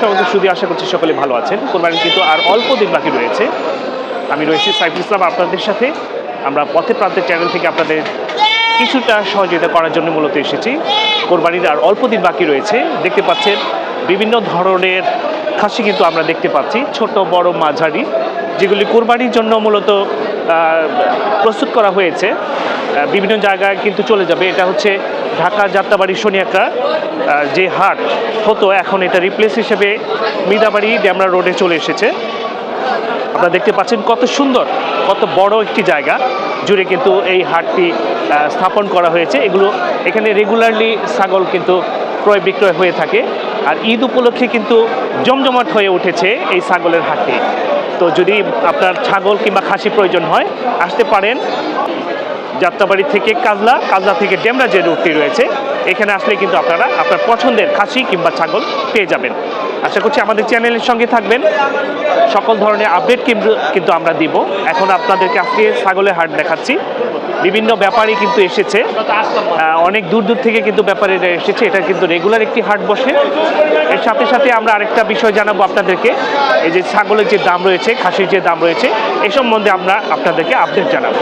সমস্ত সুদী আশা করছি সকলে ভালো আছেন। কোরবানি কিন্তু আর অল্প দিন বাকি রয়েছে। আমি রয়েছি সাইফুল ইসলাম আপনাদের সাথে। আমরা পথে প্রান্তের চ্যানেল থেকে আপনাদের কিছুটা সহযোগিতা করার জন্য মূলত এসেছি। কোরবানির আর অল্প দিন বাকি রয়েছে। দেখতে পাচ্ছেন বিভিন্ন ধরনের খাসি কিন্তু আমরা দেখতে পাচ্ছি, ছোট বড় মাঝারি, যেগুলি কোরবানির জন্য মূলত প্রস্তুত করা হয়েছে। বিভিন্ন জায়গায় কিন্তু চলে যাবে। এটা হচ্ছে ঢাকা যাত্রাবাড়ি শনিয়াকড়া যে হাট হতো, এখন এটা রিপ্লেস হিসেবে মিদাবাড়ি ডেমরা রোডে চলে এসেছে। আপনারা দেখতে পাচ্ছেন কত সুন্দর, কত বড় একটি জায়গা জুড়ে কিন্তু এই হাটটি স্থাপন করা হয়েছে। এখানে রেগুলারলি ছাগল কিন্তু ক্রয় বিক্রয় হয়ে থাকে। আর ঈদ উপলক্ষে কিন্তু জমজমাট হয়ে উঠেছে এই ছাগলের হাটে। তো যদি আপনার ছাগল কিংবা খাসি প্রয়োজন হয়, আসতে পারেন যাত্রাবাড়ি থেকে কাজলা থেকে ডেমরা যে রুটটি রয়েছে, এখানে আসলে কিন্তু আপনারা আপনার পছন্দের খাসি কিংবা ছাগল পেয়ে যাবেন। আশা করছি আমাদের চ্যানেলের সঙ্গে থাকবেন। সকল ধরনের আপডেট কিন্তু আমরা দিব। এখন আপনাদেরকে আজকে ছাগলের হাট দেখাচ্ছি। বিভিন্ন ব্যাপারী কিন্তু এসেছে, অনেক দূর থেকে কিন্তু ব্যাপারীরা এসেছে। এটা কিন্তু রেগুলার একটি হাট বসে। এর সাথে সাথে আমরা আরেকটা বিষয় জানাবো আপনাদেরকে, এই যে ছাগলের যে দাম রয়েছে, খাসির যে দাম রয়েছে, এ সম্বন্ধে আমরা আপনাদেরকে আপডেট জানাবো।